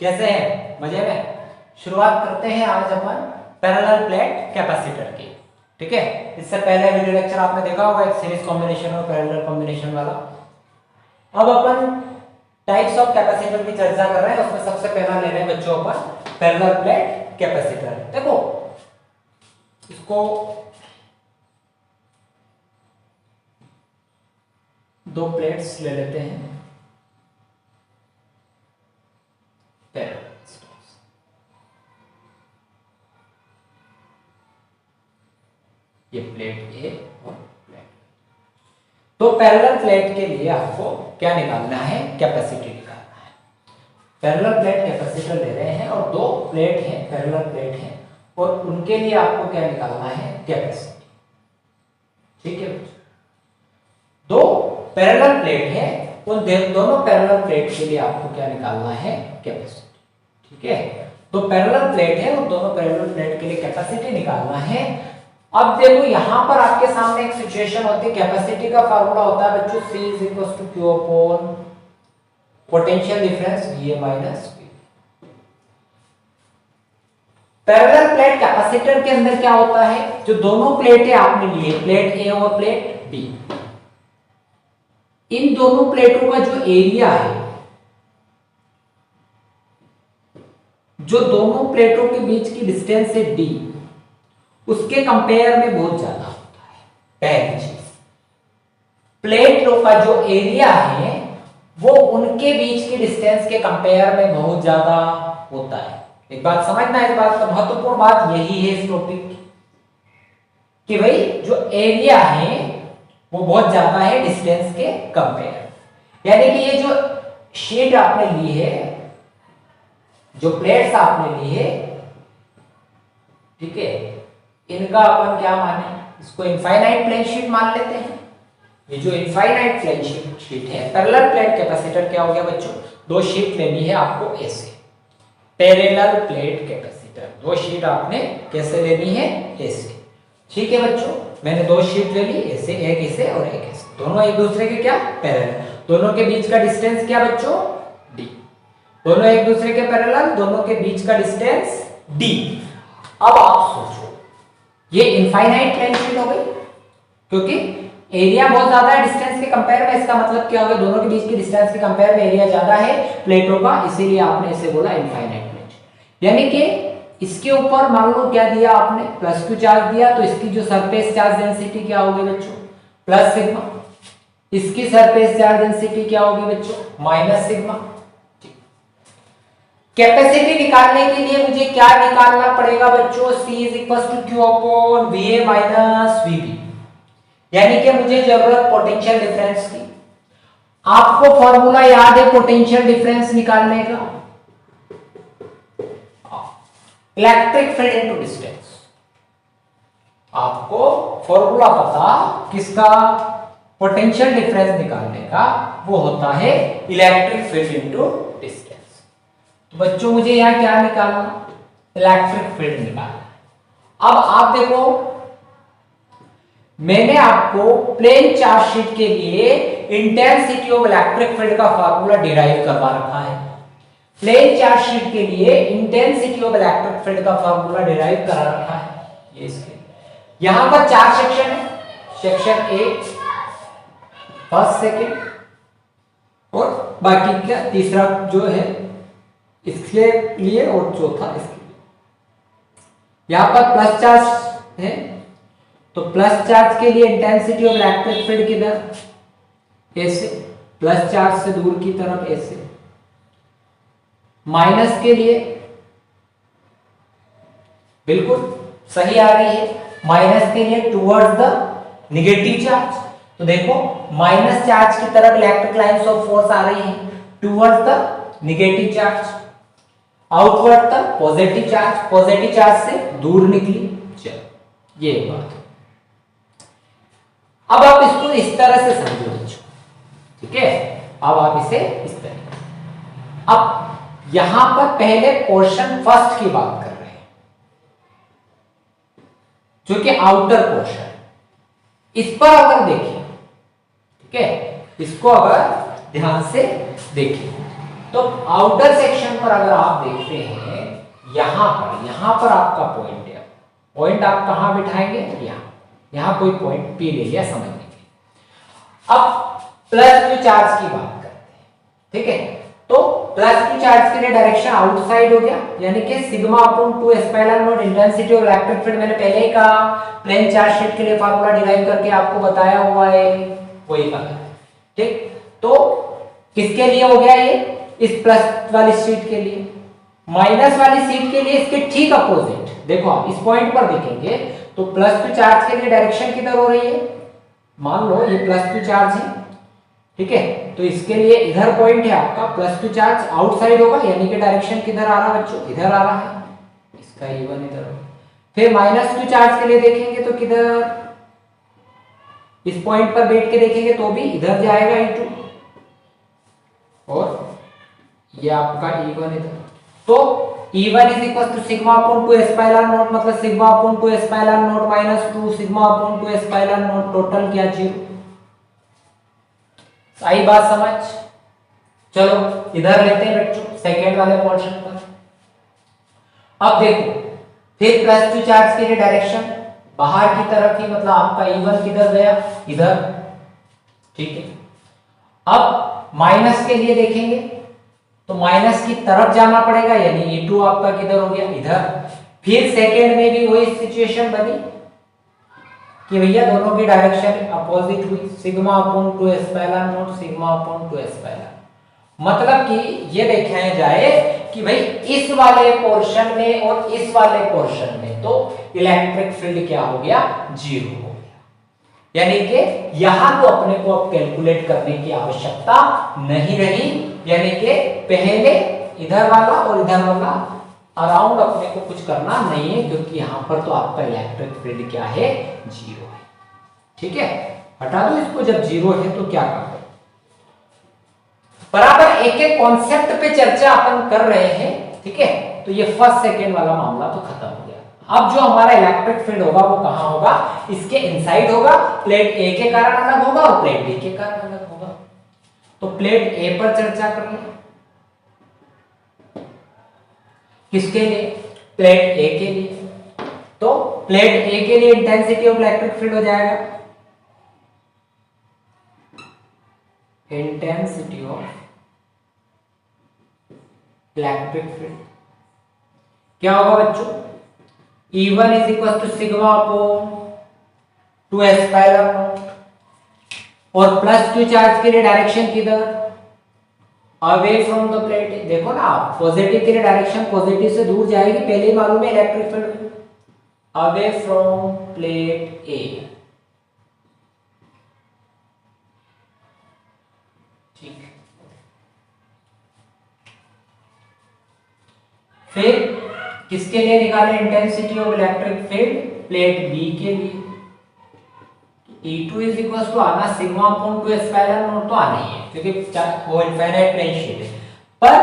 कैसे हैं? मजे में? शुरुआत करते हैं आज अपन पैरेलल प्लेट कैपेसिटर की। ठीक है, इससे पहले वीडियो लेक्चर आपने देखा होगा एक सीरीज कॉम्बिनेशन और पैरेलल कॉम्बिनेशन वाला। अब अपन टाइप्स ऑफ कैपेसिटर की चर्चा कर रहे हैं। उसमें सबसे पहला ले रहे हैं बच्चों अपन पैरेलल प्लेट कैपेसिटर। देखो इसको दो प्लेट्स ले लेते हैं पैरेलल। ये प्लेट ए और प्लेट। तो पैरेलल प्लेट के लिए आपको क्या निकालना है? कैपेसिटी निकालना है। पैरेलल प्लेट कैपेसिटर ले रहे हैं और दो प्लेट हैं, पैरेलल प्लेट हैं, और उनके लिए आपको क्या निकालना है? कैपेसिटी। ठीक है, दो पैरेलल प्लेट है, उन दोनों पैरेलल प्लेट के लिए आपको क्या निकालना है? कैपेसिटी। ठीक है, तो पैरेलल प्लेट है, उन दोनों पैरेलल प्लेट के लिए कैपेसिटी निकालना है। अब देखो यहां पर आपके सामने एक सिचुएशन होती है। कैपेसिटी का फार्मूला होता है बच्चों C = Q upon potential difference VA minus V। Parallel plate capacitor के अंदर क्या होता है? जो दोनों प्लेटें आपने लिए, प्लेट A और प्लेट B, इन दोनों प्लेटों का जो एरिया है, जो दोनों प्लेटों के बीच की डिस्टेंस है D, उसके कंपेयर में बहुत ज्यादा होता है। पहली चीज, प्लेटों का जो एरिया है वो उनके बीच की डिस्टेंस के कंपेयर में बहुत ज्यादा होता है। एक बात समझना, इस बात का महत्वपूर्ण बात यही है इस टॉपिक की, कि भाई जो एरिया है वो बहुत ज्यादा है डिस्टेंस के कंपेयर। यानी कि ये जो शीट आपने ली है, जो प्लेट्स आपने ली है, ठीक है, इनका अपन क्या माने? इसको इनफाइनाइट प्लेन शीट मान लेते हैं। ये जो इनफाइनाइट प्लेन शीट है, पैरेलल प्लेट कैपेसिटर क्या हो गया बच्चों? दो शीट लेनी है आपको ऐसे, पैरेलल प्लेट कैपेसिटर। दो शीट आपने कैसे लेनी है? ऐसे। ठीक है बच्चों, मैंने दो शीट ले ली ऐसे, एक ऐसे और एक ऐसे, दोनों एक दूसरे के क्या? पैरेलल। दोनों के बीच का डिस्टेंस क्या बच्चों? D। दोनों एक दूसरे के पैरेलल, दोनों के बीच का डिस्टेंस D। अब आप सोचो, ये इनफाइनाइट प्लेन शीट हो गई, क्योंकि एरिया बहुत ज्यादा है डिस्टेंस के कंपेयर में। इसका मतलब क्या होगा? दोनों के बीच की डिस्टेंस के कंपेयर में एरिया ज्यादा है प्लेटों का, इसीलिए आपने इसे बोला इनफाइनाइट प्लेन शीट। यानी कि इसके ऊपर मान लो क्या दिया आपने? +Q चार्ज दिया, तो इसकी जो सरफेस चार्ज डेंसिटी क्या होगी बच्चों? +σ। इसकी सरफेस चार्ज डेंसिटी क्या होगी बच्चों? -σ। कैपेसिटी निकालने के लिए मुझे क्या निकालना पड़ेगा बच्चों? C = Q upon VA minus VB। यानी कि मुझे जरूरत पोटेंशियल डिफरेंस की। आपको फॉर्मूला याद है पोटेंशियल डिफरेंस निकालने का? Electric field into distance. आपको फॉर्मूला पता किसका? पोटेंशियल डिफरेंस निकालने का, वो होता है इलेक्ट्रिक फील्ड इनटू डिस्टेंस। तो बच्चों मुझे यहां क्या निकालना? इलेक्ट्रिक फील्ड निकालना। अब आप देखो, मैंने आपको प्लेन चार्ज शीट के लिए इंटेंसिटी ऑफ इलेक्ट्रिक फील्ड का फार्मूला डिराइव करवा रखा है। प्लेन चार्ज शीट के लिए इंटेंसिटी ऑफ इलेक्ट्रिक फील्ड का फार्मूला डिराइव करा रखा है। ये इसके यहां पर चार सेक्शन है। सेक्शन ए, फर्स्ट, सेकंड और बाकी का तीसरा जो है इसके लिए और चौथा इसके लिए। यहां पर प्लस चार्ज है, तो प्लस चार्ज के लिए इंटेंसिटी ऑफ इलेक्ट्रिक फील्ड किधर? ऐसे, प्लस चार्ज से दूर की तरफ ऐसे। माइनस के लिए बिल्कुल सही आ रही है, माइनस के लिए टुवर्ड्स द नेगेटिव चार्ज। तो देखो माइनस चार्ज की तरफ इलेक्ट्रिक लाइंस ऑफ फोर्स आ रही है towards the negative charge, outward तक पॉजिटिव चार्ज, पॉजिटिव चार्ज से दूर निकली। चलो ये बात। अब आप इसको इस तरह से समझो बच्चों, ठीक है? अब आप इसे इस तरह। अब यहां पर पहले पोर्शन फर्स्ट की बात कर रहे हैं, जो कि आउटर पोर्शन। इस पर अगर देखिए, ठीक है, इसको अगर ध्यान से देखिए, तो आउटर सेक्शन पर अगर आप देखते हैं यहां पर आपका पॉइंट है, पॉइंट आप कहां बिठाएंगे, यहां कोई पॉइंट पी ले लिया समझने के। अब प्लस क्यू चार्ज की बात करते हैं, ठीक है। तो प्लस क्यू चार्ज के लिए डायरेक्शन आउटसाइड हो गया, यानी कि sigma upon 2 epsilon not intensity of electric field, मैंने पहले ही कहा प्लेन चार्ज शीट के लिए फार्मूला डिराइव करके आपको बताया हुआ है, वही कहा, ठीक। तो किसके लिए हो गया ये, इस प्लस वाली शीट के लिए। माइनस वाली शीट के लिए इसके ठीक अपोजिट, देखो आप इस पॉइंट पर देखेंगे तो प्लस टू चार्ज के लिए डायरेक्शन किधर हो रही है, मान लो ये प्लस टू चार्ज है, ठीक है। तो इसके लिए इधर पॉइंट है आपका, प्लस टू चार्ज आउटसाइड होगा, यानी कि डायरेक्शन किधर आ रहा है बच्चों, इधर आ रहा है, इसका E1 इधर होगा। फिर माइनस टू चार्ज के लिए देखेंगे तो किधर, इस पॉइंट पर बैठ के देखेंगे तो भी इधर जाएगा E2, और ये आपका E1 इधर। तो E1 is equal to sigma upon 2 epsilon not, मतलब sigma upon 2 epsilon not minus 2 sigma upon 2 epsilon not, total क्या 0। आई बात समझ। चलो इधर लेते हैं बच्चों सेकेंड वाले पोर्शन पर। अब देखो फिर प्लस टू चार्ज के लिए डायरेक्शन बाहर की तरफ ही, मतलब आपका E1 किधर गया, इधर, ठीक है। अब माइनस के लिए देखेंगे तो माइनस की तरफ जाना पड़ेगा, यानी E2 आपका किधर हो गया, इधर। फिर सेकेंड में भी वही सिचुएशन बनी कि भैया दोनों की डायरेक्शन अपोजिट हुई, sigma upon 2 epsilon naught sigma upon 2 epsilon, मतलब कि ये देखा जाए कि भाई इस वाले पोर्शन में और इस वाले पोर्शन में तो इलेक्ट्रिक फील्ड क्या हो गया, 0 हो गया, यानी कि यहां तो अपने को अब कैलकुलेट करने की आवश्यकता नहीं रही, यानी कि पहले इधर वाला और इधर वाला अराउंड अपने को कुछ करना नहीं है, क्योंकि यहां पर तो आपका इलेक्ट्रिक फील्ड क्या है, 0 है, ठीक है। हटा दो इसको, जब 0 है तो क्या करो, बराबर एक एक कॉन्सेप्ट पे चर्चा अपन कर रहे हैं, ठीक है। तो ये फर्स्ट सेकेंड वाला मामला तो खत्म हो गया। अब जो हमारा इलेक्ट्रिक फील्ड होगा वो कहां होगा, इसके इनसाइड होगा, प्लेट ए के कारण अलग होगा और प्लेट बी के कारण अलग होगा। तो प्लेट ए पर चर्चा कर लें, किसके लिए, प्लेट ए के लिए। तो प्लेट ए के लिए इंटेंसिटी ऑफ इलेक्ट्रिक फील्ड हो जाएगा, इंटेंसिटी ऑफ इलेक्ट्रिक फील्ड क्या होगा बच्चों, E1 is equal to sigma upon 2 epsilon naught, और प्लस क्यू चार्ज के लिए डायरेक्शन किधर, अवे फ्रॉम द प्लेट। देखो ना आप, पॉजिटिव के लिए डायरेक्शन पॉजिटिव से दूर जाएगी, पहले ही मालूम है electric field, away from plate A, ठीक। फिर किसके लिए निकाले intensity of electric field, plate B के लिए। E2 इज इक्वल टू आना सिग्मा अपॉन 2 एप्सिलॉन नॉट, तो आना ही है क्योंकि वो इनफाइनाइट प्लेन शीट है। पर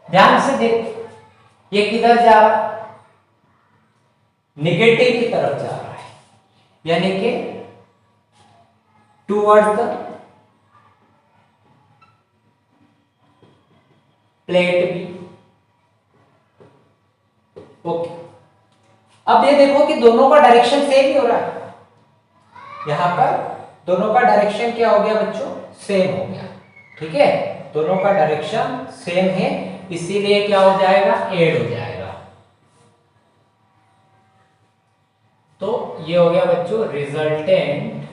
ध्यान से देख, ये किधर जा रहा है, नेगेटिव की तरफ जा रहा है, यानी कि towards the plate B, okay. अब ये देखो कि दोनों का डायरेक्शन सेम ही हो रहा है, यहां पर दोनों का डायरेक्शन क्या हो गया बच्चों, सेम हो गया, ठीक है। दोनों का डायरेक्शन सेम है, इसीलिए क्या हो जाएगा, ऐड हो जाएगा। तो ये हो गया बच्चों रिजल्टेंट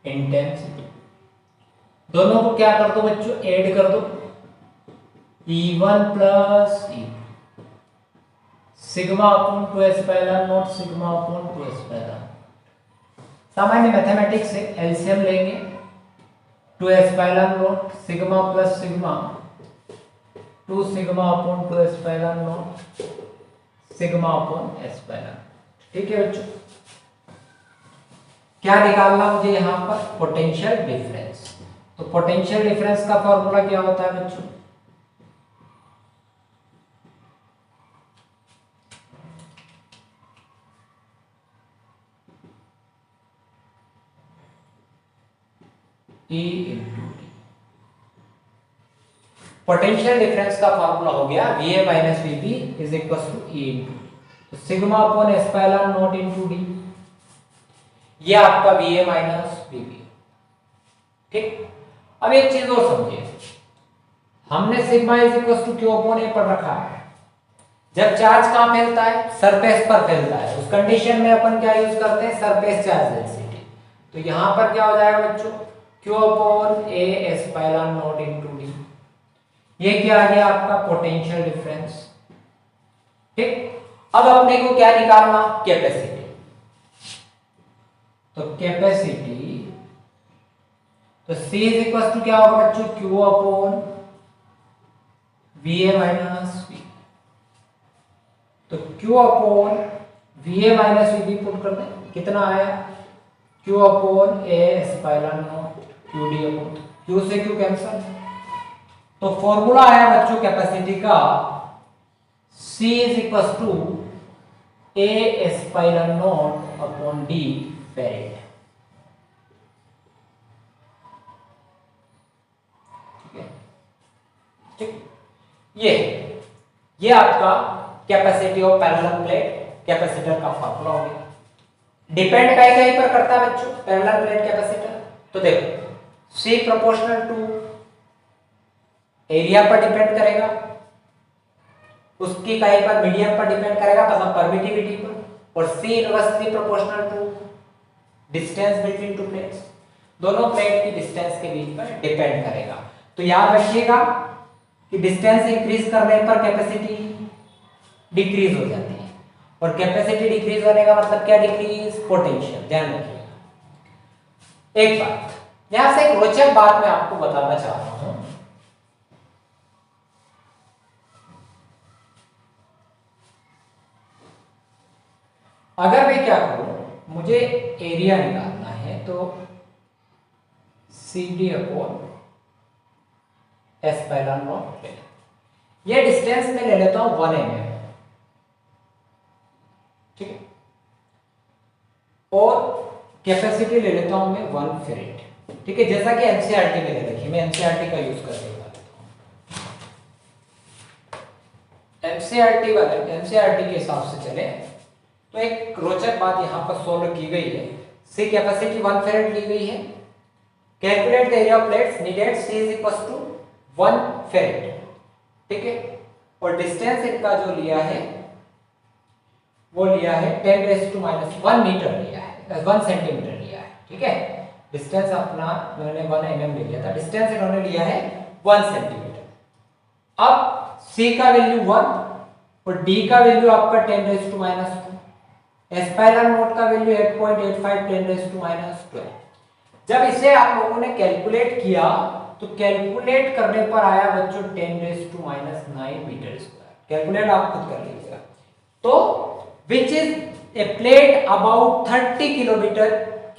इंटेंसिटी। दोनों को क्या कर दो बच्चों, ऐड कर दो, E1 plus E2 sigma upon 2 epsilon naught sigma upon 2 epsilon. सामान्य मैथमेटिक्स से एलसीएम लेंगे, 2 epsilon naught sigma plus sigma 2 sigma upon 2 epsilon naught sigma upon epsilon, ठीक है बच्चों। क्या निकालना मुझे यहां पर, पोटेंशियल डिफरेंस। तो पोटेंशियल डिफरेंस का फॉर्मूला क्या होता है बच्चों, E into D. Potential difference का फॉर्मूला हो गया VA minus VB is equal to E into D. तो sigma upon epsilon not into D, ये आपका VA माइनस VB। ठीक, अब एक चीज और समझिए, हमने sigma is equal to Q upon A पढ़ रखा है। जब चार्ज कहां फैलता है? सरफेस पर फैलता है। उस कंडीशन में अपन क्या यूज करते हैं? Surface charge density. तो यहां पर क्या हो जाएगा बच्चों? Q upon A epsilon not into D. ये क्या आ गया आपका? Potential difference. ठीक, अब अपने को क्या निकालना? कैपेसिटी। तो कैपेसिटी, तो C इज इक्वल टू क्या होगा बच्चों? Q upon VA minus V। तो Q upon VA minus VB put कर दें, कितना आया? Q upon A epsilon naught QD upon Q से Q कैंसिल। तो फॉर्मूला आया बच्चों कैपेसिटी का C is equal to A epsilon naught upon D farad. ठीक, ये आपका capacity of parallel plate capacitor का फॉर्मूला हो गया। डिपेंड कहीं पर करता है बच्चों पैरेलल प्लेट कैपेसिटर। तो देखो C प्रोपोर्शनल टू एरिया पर डिपेंड करेगा, उसकी कहीं पर मीडियम पर डिपेंड करेगा, मतलब परमिटिविटी पर, और C inversely proportional to distance between two plates, दोनों प्लेट की डिस्टेंस के बीच पर डिपेंड करेगा। तो याद रखिएगा कि डिस्टेंस इंक्रीज करने पर कैपेसिटी डिक्रीज हो जाती है, और कैपेसिटी डिक्रीज होने का मतलब क्या? Decrease potential. ध्यान रखिएगा। एक बात यहां से, एक रोचक बात मैं आपको बताना चाह रहा हूं। अगर मैं क्या करूं, मुझे एरिया निकालना है, तो CD अपॉन एप्सिलॉन नॉट ले, ये डिस्टेंस में ले लेता हूं 1 mm। ठीक है, और कैपेसिटी ले लेता हूं मैं 1 फेरेड। ठीक है, जैसा कि एनसीईआरटी में ले रखी है, मैं एनसीईआरटी का यूज कर लेता हूं। एनसीईआरटी के हिसाब से चले तो एक रोचक बात यहां पर सोल्व की गई है। सी कैपेसिटी 1 फेरेड ली गई है। Calculate the area of plates needed, C is equal to 1 farad. ठीक है, और डिस्टेंस इनका जो लिया है वो लिया है 10⁻⁻1 मीटर लिया है, 1 सेंटीमीटर लिया है। ठीक है, डिस्टेंस अपना मैंने 1 mm ले लिया था, डिस्टेंस इन्होंने लिया है 1 सेंटीमीटर। अब C का वैल्यू 1 और D का वैल्यू आपका 10⁻², एप्सिलॉन नॉट का वैल्यू 8.85 10⁻²। जब इसे आप लोगों ने कैलकुलेट किया तो कैलकुलेट करने पर आया बच्चों 10⁻⁹ मीटर स्क्वायर। कैलकुलेट आप खुद कर लीजिएगा। तो which is a plate about 30 kilometre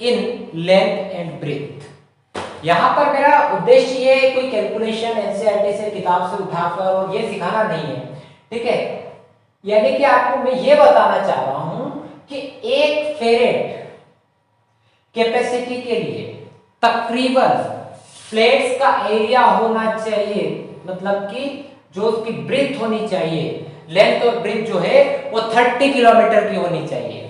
in length and breadth. यहां पर मेरा उद्देश्य ये कोई कैलकुलेशन एनसीईआरटी से किताब से उठाकर और ये सिखाना नहीं है। ठीक है, यानी कि आपको मैं ये बताना चाह रहा हूं कि 1 फेरेड कैपेसिटी के लिए तकरीबन प्लेट्स का एरिया होना चाहिए, मतलब कि जो उसकी ब्रेथ होनी चाहिए, लेंथ और ब्रेथ जो है वो 30 किलोमीटर की होनी चाहिए।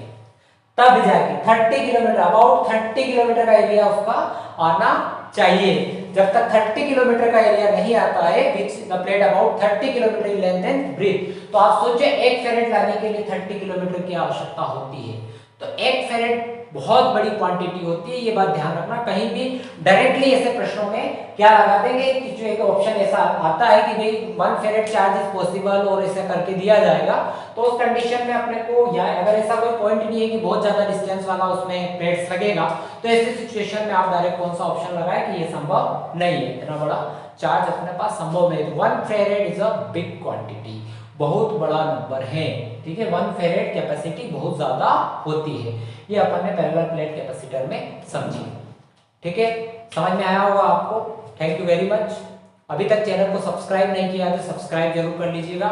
तब जाके 30 किलोमीटर, अबाउट 30 किलोमीटर का एरिया उसका आना चाहिए। जब तक 30 किलोमीटर का एरिया नहीं आता है, which the plate about 30 kilometre in length and breadth, तो आप सोचिए 1 फेरेड लाने के लिए 30 किलोमीटर की आवश्यकता होती है। तो 1 फेरेड बहुत बड़ी क्वांटिटी होती है, ये बात ध्यान रखना। कहीं भी डायरेक्टली ऐसे प्रश्नों में क्या लगा देंगे कि जो एक ऑप्शन ऐसा आता है कि भाई 1 फेरेड चार्ज इज पॉसिबल और ऐसा करके दिया जाएगा, तो उस कंडीशन में अपने को, या अगर ऐसा कोई पॉइंट नहीं है कि बहुत ज्यादा डिस्टेंस वाला उसमें प्लेट्स लगेगा, तो ऐसे सिचुएशन में आप डायरेक्ट कौन सा ऑप्शन लगाए कि ये संभव नहीं है, इतना बड़ा चार्ज अपने पास संभव नहीं है। 1 फेरेड इज अ बिग क्वांटिटी, बहुत बड़ा नंबर है। ठीक है, 1 फेरेड कैपेसिटी बहुत ज्यादा होती है, ये अपन ने पैरेलल प्लेट कैपेसिटर में समझी। ठीक है, समझ में आया होगा आपको। Thank you very much. अभी तक चैनल को सब्सक्राइब नहीं किया तो सब्सक्राइब जरूर कर लीजिएगा।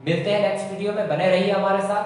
मिलते हैं नेक्स्ट वीडियो में, बने रहिए हमारे साथ।